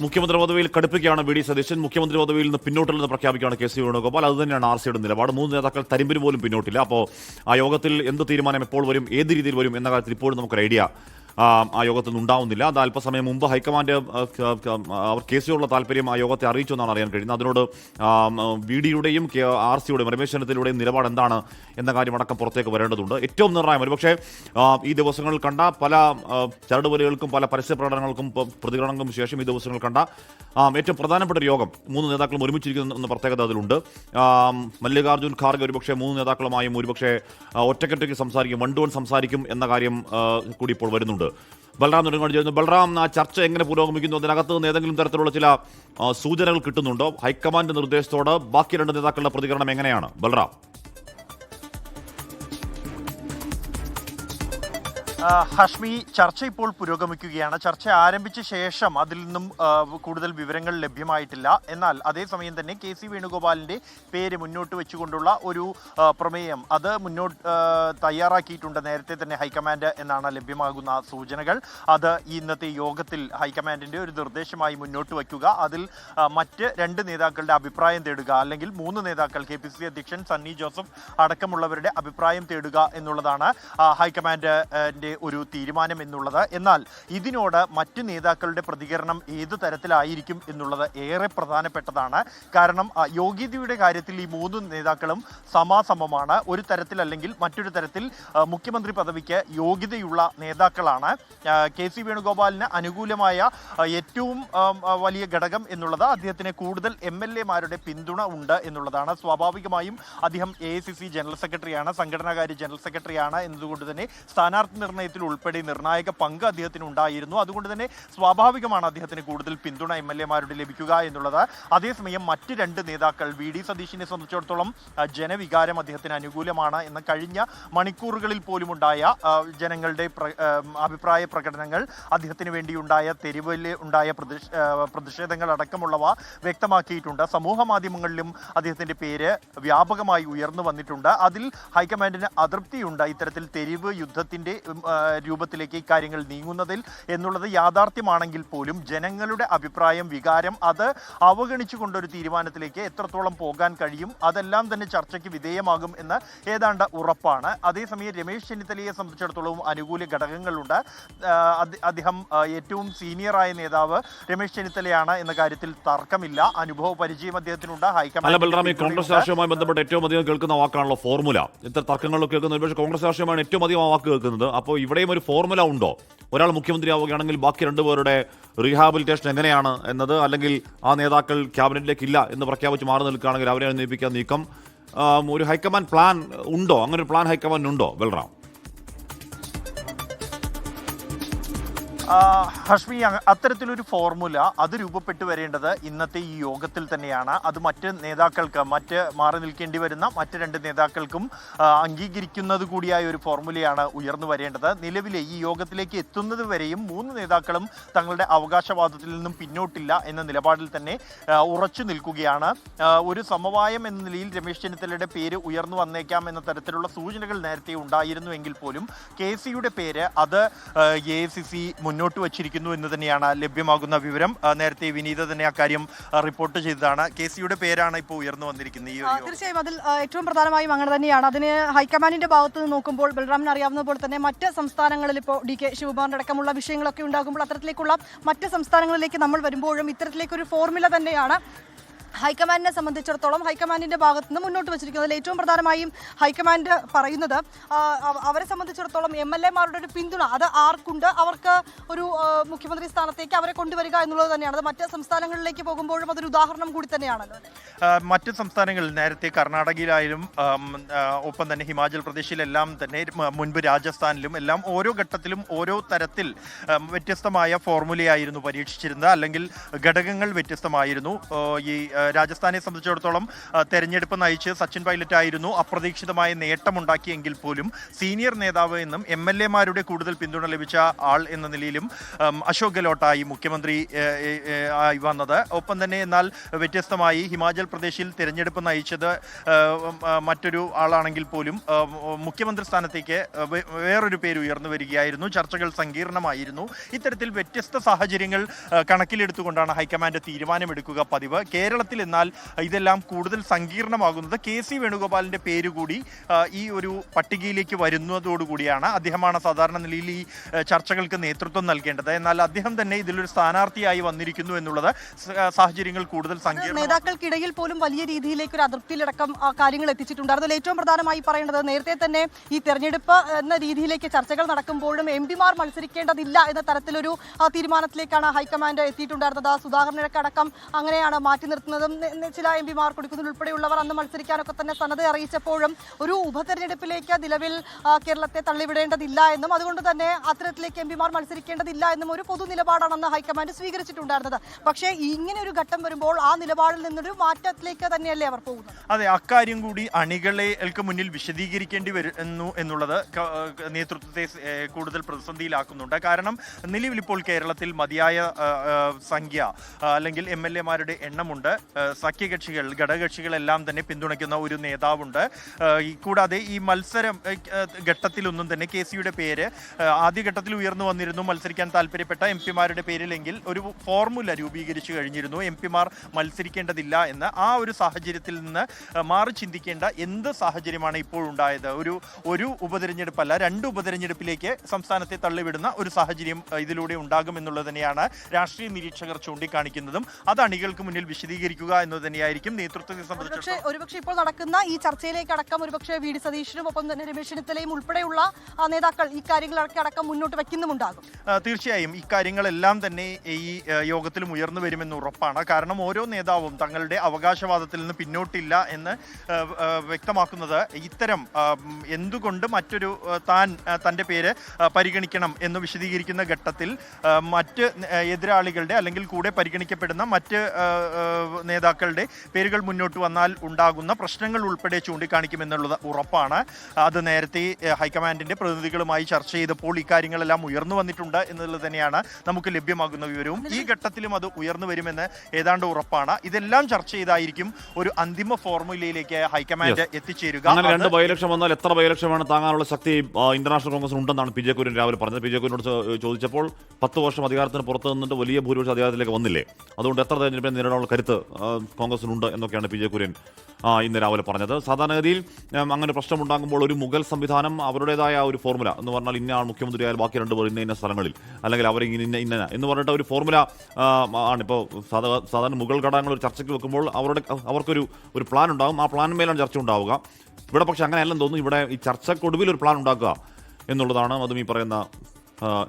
മുഖ്യമന്ത്രി പദവിയിൽ കടുപ്പിക്കുകയാണ് V D Satheesan. മുഖ്യമന്ത്രി പദവിയിൽ നിന്ന് പിന്നോട്ടില്ലെന്ന് പ്രഖ്യാപിക്കുകയാണ് കെ സി വേണുഗോപാൽ. അതുതന്നെയാണ് ആർ സിയുടെ നിലപാട്. 3 നേതാക്കൾ തരിമ്പിന് പോലും പിന്നോട്ടില്ല. അപ്പോൾ ആ യോഗത്തിൽ എന്ത് തീരുമാനം എപ്പോൾ വരും, ഏത് രീതിയിൽ വരും എന്ന കാര്യത്തിൽ ഇപ്പോഴും നമുക്കൊരു ഐഡിയ ആ യോഗത്തിൽ നിന്ന് ഉണ്ടാവുന്നില്ല. അത് അല്പസമയം മുമ്പ് ഹൈക്കമാൻഡ് അവർ കെ സിയോടുള്ള താല്പര്യം ആ യോഗത്തെ അറിയിച്ചു എന്നാണ് അറിയാൻ കഴിയുന്നത്. അതിനോട് വി ഡിയുടെയും ആർ സിയുടെയും രമേശ് ചെന്നിത്തലയുടെയും നിലപാട് എന്താണ് എന്ന കാര്യം പുറത്തേക്ക് വരേണ്ടതുണ്ട്. ഏറ്റവും നിർണായം ഒരുപക്ഷെ ഈ ദിവസങ്ങളിൽ കണ്ട പല ചരടുവലികൾക്കും പല പരസ്യ പ്രകടനങ്ങൾക്കും പ്രതികരണങ്ങൾക്കും ശേഷം ഈ ദിവസങ്ങൾ കണ്ട ഏറ്റവും പ്രധാനപ്പെട്ട ഒരു യോഗം 3 നേതാക്കളും ഒരുമിച്ചിരിക്കുന്ന എന്ന പ്രത്യേകത അതിലുണ്ട്. മല്ലികാർജ്ജുൻ ഖാർഗെ ഒരുപക്ഷെ 3 നേതാക്കളുമായും ഒരുപക്ഷെ ഒറ്റയ്ക്കൊറ്റയ്ക്ക് സംസാരിക്കും, 1-to-1 സംസാരിക്കും എന്ന കാര്യം കൂടി ഇപ്പോൾ വരുന്നുണ്ട്. ബൽറാം നെടുങ്ങാടി, ബൽറാം, ആ ചർച്ച എങ്ങനെ പുരോഗമിക്കുന്നു? അതിനകത്ത് നിന്ന് ഏതെങ്കിലും തരത്തിലുള്ള ചില സൂചനകൾ കിട്ടുന്നുണ്ടോ? ഹൈക്കമാൻഡ് നിർദ്ദേശത്തോട് ബാക്കി 2 നേതാക്കളുടെ പ്രതികരണം എങ്ങനെയാണ് ബൽറാം? ഹഷ്മി, ചർച്ച ഇപ്പോൾ പുരോഗമിക്കുകയാണ്. ചർച്ച ആരംഭിച്ച ശേഷം അതിൽ നിന്നും കൂടുതൽ വിവരങ്ങൾ ലഭ്യമായിട്ടില്ല. എന്നാൽ അതേസമയം തന്നെ കെ സി വേണുഗോപാലിന്റെ പേര് മുന്നോട്ട് വെച്ചുകൊണ്ടുള്ള ഒരു പ്രമേയം അത് തയ്യാറാക്കിയിട്ടുണ്ട് നേരത്തെ തന്നെ ഹൈക്കമാൻഡ് എന്നാണ് ലഭ്യമാകുന്ന സൂചനകൾ. അത് ഇന്നത്തെ യോഗത്തിൽ ഹൈക്കമാൻഡിന്റെ ഒരു നിർദ്ദേശമായി മുന്നോട്ട് വയ്ക്കുക, അതിൽ മറ്റ് 2 നേതാക്കളുടെ അഭിപ്രായം തേടുക, അല്ലെങ്കിൽ 3 നേതാക്കൾ KPCC അധ്യക്ഷൻ സണ്ണി ജോസഫ് അടക്കമുള്ളവരുടെ അഭിപ്രായം തേടുക എന്നുള്ളതാണ് ഹൈക്കമാൻഡിന്റെ ഒരു തീരുമാനം എന്നുള്ളത്. എന്നാൽ ഇതിനോട് മറ്റ് നേതാക്കളുടെ പ്രതികരണം ഏത് തരത്തിലായിരിക്കും എന്നുള്ളത് ഏറെ പ്രധാനപ്പെട്ടതാണ്. കാരണം യോഗ്യതയുടെ കാര്യത്തിൽ ഈ 3 നേതാക്കളും സമാസമമാണ്. ഒരു തരത്തിൽ അല്ലെങ്കിൽ മറ്റൊരു തരത്തിൽ മുഖ്യമന്ത്രി പദവിക്ക് യോഗ്യതയുള്ള നേതാക്കളാണ്. കെ സി വേണുഗോപാലിന് അനുകൂലമായ ഏറ്റവും വലിയ ഘടകം എന്നുള്ളത് അദ്ദേഹത്തിന് കൂടുതൽ MLA-മാരുടെ പിന്തുണ ഉണ്ട് എന്നുള്ളതാണ്. സ്വാഭാവികമായും അദ്ദേഹം AICC ജനറൽ സെക്രട്ടറിയാണ്, സംഘടനാകാര്യ ജനറൽ സെക്രട്ടറിയാണ് എന്നതുകൊണ്ട് തന്നെ സ്ഥാനാർത്ഥി നിർണയത്തിൽ ഉൾപ്പെടെ നിർണായക പങ്ക് അദ്ദേഹത്തിന് ഉണ്ടായിരുന്നു. അതുകൊണ്ട് തന്നെ സ്വാഭാവികമാണ് അദ്ദേഹത്തിന് കൂടുതൽ പിന്തുണ MLA-മാരുടെ ലഭിക്കുക എന്നുള്ളത്. അതേസമയം മറ്റ് 2 നേതാക്കൾ, വി ഡി സതീശിനെ സംബന്ധിച്ചിടത്തോളം ജനവികാരം അദ്ദേഹത്തിന് അനുകൂലമാണ് എന്ന കഴിഞ്ഞ മണിക്കൂറുകളിൽ പോലും ഉണ്ടായ ജനങ്ങളുടെ അഭിപ്രായ പ്രകടനങ്ങൾ, അദ്ദേഹത്തിന് വേണ്ടിയുണ്ടായ തെരുവിൽ ഉണ്ടായ പ്രതിഷേധങ്ങൾ അടക്കമുള്ളവ വ്യക്തമാക്കിയിട്ടുണ്ട്. സമൂഹ മാധ്യമങ്ങളിലും അദ്ദേഹത്തിന്റെ പേര് വ്യാപകമായി ഉയർന്നു വന്നിട്ടുണ്ട്. അതിൽ ഹൈക്കമാൻഡിന് അതൃപ്തിയുണ്ട് ഇത്തരത്തിൽ തെരുവ് യുദ്ധത്തിന്റെ രൂപത്തിലേക്ക് ഇക്കാര്യങ്ങൾ നീങ്ങുന്നതിൽ എന്നുള്ളത് യാഥാർത്ഥ്യമാണെങ്കിൽ പോലും ജനങ്ങളുടെ അഭിപ്രായം, വികാരം അത് അവഗണിച്ചുകൊണ്ടൊരു തീരുമാനത്തിലേക്ക് എത്രത്തോളം പോകാൻ കഴിയും, അതെല്ലാം തന്നെ ചർച്ചയ്ക്ക് വിധേയമാകും എന്ന് ഏതാണ്ട് ഉറപ്പാണ്. അതേസമയം രമേശ് ചെന്നിത്തലയെ സംബന്ധിച്ചിടത്തോളം അനുകൂല ഘടകങ്ങളുണ്ട്. അദ്ദേഹം ഏറ്റവും സീനിയറായ നേതാവ് രമേശ് ചെന്നിത്തലയാണ് എന്ന കാര്യത്തിൽ തർക്കമില്ല. അനുഭവ പരിചയം അദ്ദേഹത്തിനുണ്ട്. ഹൈക്കമാൻഡ് കോൺഗ്രസ് രാഷ്ട്രീയവുമായി ബന്ധപ്പെട്ട് ഏറ്റവും അധികം കേൾക്കുന്ന വാക്കാണല്ലോ ഫോർമുല. ഇത്ര തർക്കങ്ങളിലൊക്കെ കേൾക്കുന്നത് പക്ഷേ കോൺഗ്രസ് രാഷ്ട്രീയമാണ് ഏറ്റവും അധികം ആ വാക്ക് കേൾക്കുന്നത്. അപ്പോൾ ഇവിടെയും ഒരു ഫോർമുല ഉണ്ടോ? ഒരാൾ മുഖ്യമന്ത്രി ആവുകയാണെങ്കിൽ ബാക്കി 2 പേരുടെ റീഹാബിലിറ്റേഷൻ എങ്ങനെയാണ് എന്നത്, അല്ലെങ്കിൽ ആ നേതാക്കൾ ക്യാബിനറ്റിലേക്ക് ഇല്ല എന്ന് പ്രഖ്യാപിച്ച് മാറി നിൽക്കുകയാണെങ്കിൽ അവരെ നിയമിക്കാൻ നീക്കം, ഒരു ഹൈക്കമാൻഡ് പ്ലാൻ ഉണ്ടോ? അങ്ങനെ ഒരു പ്ലാൻ ഹൈക്കമാൻഡ് ഉണ്ടോ ബൽറാം? ഹഷ്മി, അത്തരത്തിലൊരു ഫോർമുല അത് രൂപപ്പെട്ടു വരേണ്ടത് ഇന്നത്തെ ഈ യോഗത്തിൽ തന്നെയാണ്. അത് മറ്റ് നേതാക്കൾക്ക്, മാറി നിൽക്കേണ്ടി വരുന്ന മറ്റ് 2 നേതാക്കൾക്കും അംഗീകരിക്കുന്നത് കൂടിയായ ഒരു ഫോർമുലയാണ് ഉയർന്നു വരേണ്ടത്. നിലവിലെ ഈ യോഗത്തിലേക്ക് എത്തുന്നത് വരെയും 3 നേതാക്കളും തങ്ങളുടെ അവകാശവാദത്തിൽ നിന്നും പിന്നോട്ടില്ല എന്ന നിലപാടിൽ തന്നെ ഉറച്ചു നിൽക്കുകയാണ്. ഒരു സമവായം എന്ന നിലയിൽ രമേശ് ചെന്നിത്തലയുടെ പേര് ഉയർന്നു വന്നേക്കാം എന്ന തരത്തിലുള്ള സൂചനകൾ നേരത്തെ ഉണ്ടായിരുന്നുവെങ്കിൽ പോലും കെ സിയുടെ പേര് അത് AICC മുന്നോട്ട് വച്ചിരിക്കുന്നു എന്ന് തന്നെയാണ് ലഭ്യമാകുന്ന വിവരം. നേരത്തെ വിനീത തന്നെ അക്കാര്യം റിപ്പോർട്ട് ചെയ്തതാണ്. കെ സിയുടെ പേരാണ് ഇപ്പോൾ ഉയർന്നു വന്നിരിക്കുന്നത്. തീർച്ചയായും അതിൽ ഏറ്റവും പ്രധാനമായും അങ്ങനെ തന്നെയാണ്. അതിന് ഹൈക്കമാൻഡിന്റെ ഭാഗത്ത് നിന്ന് നോക്കുമ്പോൾ ബൽറാമിന് അറിയാവുന്ന പോലെ തന്നെ മറ്റ് സംസ്ഥാനങ്ങളിൽ ഇപ്പോൾ DK ശിവകുമാറിന്റെ അടക്കമുള്ള വിഷയങ്ങളൊക്കെ ഉണ്ടാകുമ്പോൾ അത്തരത്തിലേക്കുള്ള മറ്റ് സംസ്ഥാനങ്ങളിലേക്ക് നമ്മൾ വരുമ്പോഴും ഇത്തരത്തിലേക്കൊരു ഫോർമുല തന്നെയാണ് ഹൈക്കമാൻഡിനെ സംബന്ധിച്ചിടത്തോളം ഹൈക്കമാൻഡിന്റെ ഭാഗത്ത് നിന്ന് മുന്നോട്ട് വെച്ചിരിക്കുന്നതിൽ ഏറ്റവും പ്രധാനമായും ഹൈക്കമാൻഡ് പറയുന്നത് അവരെ സംബന്ധിച്ചിടത്തോളം MLA-മാരുടെ ഒരു പിന്തുണ അത് ആർക്കുണ്ട്, അവർക്ക് ഒരു മുഖ്യമന്ത്രി സ്ഥാനത്തേക്ക് അവരെ കൊണ്ടുവരിക എന്നുള്ളത് തന്നെയാണ്. അത് മറ്റ് സംസ്ഥാനങ്ങളിലേക്ക് പോകുമ്പോഴും അതൊരു ഉദാഹരണം കൂടി തന്നെയാണല്ലോ. മറ്റ് സംസ്ഥാനങ്ങളിൽ നേരത്തെ കർണാടകയിലായാലും ഒപ്പം തന്നെ ഹിമാചൽ പ്രദേശിലെല്ലാം തന്നെ മുൻപ് രാജസ്ഥാനിലും എല്ലാം ഓരോ ഘട്ടത്തിലും ഓരോ തരത്തിൽ വ്യത്യസ്തമായ ഫോർമുലയായിരുന്നു പരീക്ഷിച്ചിരുന്നത്, അല്ലെങ്കിൽ ഘടകങ്ങൾ വ്യത്യസ്തമായിരുന്നു. ഈ രാജസ്ഥാനെ സംബന്ധിച്ചിടത്തോളം തെരഞ്ഞെടുപ്പ് നയിച്ച് സച്ചിൻ പൈലറ്റ് ആയിരുന്നു. അപ്രതീക്ഷിതമായ നേട്ടമുണ്ടാക്കിയെങ്കിൽ പോലും സീനിയർ നേതാവ് എന്നും MLA-മാരുടെ കൂടുതൽ പിന്തുണ ലഭിച്ച ആൾ എന്ന നിലയിലും അശോക് ഗെഹ്ലോട്ടായി മുഖ്യമന്ത്രി ആയി വന്നത്. ഒപ്പം തന്നെ എന്നാൽ വ്യത്യസ്തമായി ഹിമാചൽ പ്രദേശിൽ തെരഞ്ഞെടുപ്പ് നയിച്ചത് മറ്റൊരു ആളാണെങ്കിൽ പോലും മുഖ്യമന്ത്രി സ്ഥാനത്തേക്ക് വേറൊരു പേര് ഉയർന്നു വരികയായിരുന്നു. ചർച്ചകൾ സങ്കീർണമായിരുന്നു. ഇത്തരത്തിൽ വ്യത്യസ്ത സാഹചര്യങ്ങൾ കണക്കിലെടുത്തുകൊണ്ടാണ് ഹൈക്കമാൻഡ് തീരുമാനമെടുക്കുക പതിവ്. കേരളത്തിൽ എന്നാൽ ഇതെല്ലാം കൂടുതൽ സങ്കീർണമാകുന്നത് KC വേണുഗോപാലിന്റെ പേര് കൂടി ഈ ഒരു പട്ടികയിലേക്ക് വരുന്നതോടുകൂടിയാണ്. അദ്ദേഹമാണ് സാധാരണ നിലയിൽ ഈ ചർച്ചകൾക്ക് നേതൃത്വം നൽകേണ്ടത്. എന്നാൽ അദ്ദേഹം തന്നെ ഇതിലൊരു സ്ഥാനാർത്ഥിയായി വന്നിരിക്കുന്നു എന്നുള്ളത് സാഹചര്യങ്ങൾ കൂടുതൽ സങ്കീർണ്ണ. നേതാക്കൾക്കിടയിൽ പോലും വലിയ രീതിയിലേക്ക് ഒരു അതൃപ്തിയിലടക്കം കാര്യങ്ങൾ എത്തിച്ചിട്ടുണ്ട്. അതിൽ ഏറ്റവും പ്രധാനമായി പറയേണ്ടത് നേരത്തെ തന്നെ ഈ തെരഞ്ഞെടുപ്പ് എന്ന രീതിയിലേക്ക് ചർച്ചകൾ നടക്കുമ്പോഴും MP-മാർ മത്സരിക്കേണ്ടതില്ല എന്ന തരത്തിലൊരു തീരുമാനത്തിലേക്കാണ് ഹൈക്കമാൻഡ് എത്തിയിട്ടുണ്ടായിരുന്നത്. സുധാകരനൊക്കെ അടക്കം അങ്ങനെയാണ് മാറ്റി നിർത്തുന്നതും ചില MP-മാർ കൊടുക്കുന്നതിൽ ഉൾപ്പെടെയുള്ളവർ അന്ന് മത്സരിക്കാനൊക്കെ തന്നെ സന്നദ്ധ അറിയിച്ചപ്പോഴും ഒരു ഉപതെരഞ്ഞെടുപ്പിലേക്ക് നിലവിൽ കേരളത്തെ തള്ളിവിടേണ്ടതില്ല എന്നും അതുകൊണ്ട് തന്നെ അത്തരത്തിലേക്ക് MP-മാർ മത്സരിക്കേണ്ടതില്ല എന്നും ഒരു പൊതു നിലപാടാണ് അന്ന് ഹൈക്കമാൻഡ് സ്വീകരിച്ചിട്ടുണ്ടായിരുന്നത്. പക്ഷേ ഇങ്ങനെ ഒരു ഘട്ടം വരുമ്പോൾ ആ നിലപാടിൽ നിന്നൊരു മാറ്റത്തിലേക്ക് തന്നെയല്ലേ അവർ പോകുന്നത്? അതെ, അക്കാര്യം കൂടി അണികൾക്ക് മുന്നിൽ വിശദീകരിക്കേണ്ടി വരുന്നു എന്നുള്ളത് നേതൃത്വത്തെ കൂടുതൽ പ്രതിസന്ധിയിലാക്കുന്നുണ്ട്. കാരണം നിലവിൽ ഇപ്പോൾ കേരളത്തിൽ മതിയായ സംഖ്യ അല്ലെങ്കിൽ MLA-മാരുടെ എണ്ണമുണ്ട്. സഖ്യകക്ഷികൾ ഘടകകക്ഷികളെല്ലാം തന്നെ പിന്തുണയ്ക്കുന്ന ഒരു നേതാവുണ്ട്. കൂടാതെ ഈ മത്സരം ഘട്ടത്തിലൊന്നും തന്നെ KC-യുടെ പേര് ആദ്യഘട്ടത്തിൽ ഉയർന്നു വന്നിരുന്നു. മത്സരിക്കാൻ താല്പര്യപ്പെട്ട MP-മാരുടെ പേരിലെങ്കിൽ ഒരു ഫോർമുല രൂപീകരിച്ചു കഴിഞ്ഞിരുന്നു. MP-മാർ മത്സരിക്കേണ്ടതില്ല എന്ന്. ആ ഒരു സാഹചര്യത്തിൽ നിന്ന് മാറി ചിന്തിക്കേണ്ട എന്ത് സാഹചര്യമാണ് ഇപ്പോൾ ഉണ്ടായത്? ഒരു ഉപതെരഞ്ഞെടുപ്പല്ല, 2 ഉപതെരഞ്ഞെടുപ്പിലേക്ക് സംസ്ഥാനത്തെ തള്ളിവിടുന്ന ഒരു സാഹചര്യം ഇതിലൂടെ ഉണ്ടാകുമെന്നുള്ളത് തന്നെയാണ് രാഷ്ട്രീയ നിരീക്ഷകർ ചൂണ്ടിക്കാണിക്കുന്നതും. അത് അണികൾക്ക് മുന്നിൽ വിശദീകരിക്കുക എന്നത് തന്നെയായിരിക്കും നേതൃത്വത്തെ സംബന്ധിച്ചിടത്തോളം. ഒരുപക്ഷെ ഇപ്പോൾ നടക്കുന്ന ഈ ചർച്ചയിലേക്ക് അടക്കം ഒരുപക്ഷെ VD സതീശനും ഒപ്പം തന്നെ രമേശ് ചെന്നിത്തലയും ഉൾപ്പെടെയുള്ള നേതാക്കൾ ഈ കാര്യങ്ങളൊക്കെ അടക്കം മുന്നോട്ട് വയ്ക്കുന്നുമുണ്ടാകും. തീർച്ചയായും ഇക്കാര്യങ്ങളെല്ലാം തന്നെ ഈ യോഗത്തിലും ഉയർന്നു വരുമെന്ന് ഉറപ്പാണ്. കാരണം ഓരോ നേതാവും തങ്ങളുടെ അവകാശവാദത്തിൽ നിന്ന് പിന്നോട്ടില്ല എന്ന് വ്യക്തമാക്കുന്നത് ഇത്തരം എന്തുകൊണ്ട് മറ്റൊരു തൻ്റെ പേര് പരിഗണിക്കണം എന്ന് വിശദീകരിക്കുന്ന ഘട്ടത്തിൽ മറ്റ് എതിരാളികളുടെ അല്ലെങ്കിൽ കൂടെ പരിഗണിക്കപ്പെടുന്ന മറ്റ് നേതാക്കളുടെ പേരുകൾ മുന്നോട്ട് വന്നാൽ ഉണ്ടാകുന്ന പ്രശ്നങ്ങൾ ഉൾപ്പെടെ ചൂണ്ടിക്കാണിക്കുമെന്നുള്ളത് ഉറപ്പാണ്. അത് നേരത്തെ ഹൈക്കമാൻഡിന്റെ പ്രതിനിധികളുമായി ചർച്ച ചെയ്തപ്പോൾ ഇക്കാര്യങ്ങളെല്ലാം ഉയർന്നു വന്നിട്ടുണ്ട് എന്നുള്ളത് തന്നെയാണ് നമുക്ക് ലഭ്യമാകുന്ന വിവരവും. ഈ ഘട്ടത്തിലും അത് ഉയർന്നു വരുമെന്ന് ഏതാണ്ട് ഉറപ്പാണ്. ഇതെല്ലാം ചർച്ച ചെയ്തായിരിക്കും ഒരു അന്തിമ ഫോർമുലയിലേക്ക് ഹൈക്കമാൻഡ് എത്തിച്ചേരുക. അങ്ങനെ 2 ബൈലക്ഷൻ വന്നാൽ എത്ര ബൈലക്ഷൻ വേണം താങ്ങാനുള്ള ശക്തി ഇന്റർനാഷണൽ കോൺഗ്രസിന് ഉണ്ടെന്നാണ് PJ കുര്യൻ രാവിലെ പറഞ്ഞത്. PJ കുര്യനോട് ചോദിച്ചപ്പോൾ 10 വർഷം അധികാരത്തിന് പുറത്ത് നിന്നിട്ട് വലിയ ഭൂരിപക്ഷം അധികാരത്തിലേക്ക് വന്നില്ലേ, അതുകൊണ്ട് എത്ര തെരഞ്ഞെടുപ്പിനെ നേരിടാനുള്ള കരുത്ത് കോൺഗ്രസിനുണ്ട് എന്നൊക്കെയാണ് PJ കുര്യൻ ഇന്ന് രാവിലെ പറഞ്ഞത്. സാധാരണഗതിയിൽ അങ്ങനെ പ്രശ്നമുണ്ടാകുമ്പോൾ ഒരു മുഗൾ സംവിധാനം അവരുടേതായ ഒരു ഫോർമുല എന്ന് പറഞ്ഞാൽ ഇന്ന ആൾ മുഖ്യമന്ത്രിയായാൽ ബാക്കി 2 പേർ ഇന്ന സ്ഥലങ്ങളിൽ അല്ലെങ്കിൽ അവരെ ഇന്ന എന്ന് പറഞ്ഞിട്ട് ഒരു ഫോർമുല ആണ്. ഇപ്പോൾ സാധാരണ മുഗൾ ഘടകങ്ങൾ ഒരു ചർച്ചയ്ക്ക് വെക്കുമ്പോൾ അവർക്കൊരു പ്ലാൻ ഉണ്ടാകും. ആ പ്ലാൻ മേലാണ് ചർച്ച ഉണ്ടാവുക. ഇവിടെ പക്ഷെ അങ്ങനെയല്ലെന്ന് തോന്നുന്നു. ഇവിടെ ഈ ചർച്ചക്കൊടുവിൽ ഒരു പ്ലാൻ ഉണ്ടാക്കുക എന്നുള്ളതാണ്. അതും ഈ പറയുന്ന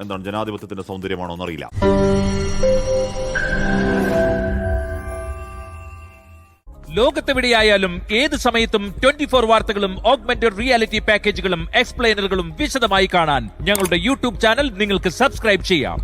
എന്താണ് ജനാധിപത്യത്തിന്റെ സൗന്ദര്യമാണോ എന്നറിയില്ല. ലോകത്തെവിടെയായാലും ഏത് സമയത്തും 24 വാർത്തകളും ഓഗ്മെന്റഡ് റിയാലിറ്റി പാക്കേജുകളും എക്സ്പ്ലെയിനറുകളും വിശദമായി കാണാൻ ഞങ്ങളുടെ YouTube ചാനൽ നിങ്ങൾക്ക് സബ്സ്ക്രൈബ് ചെയ്യാം.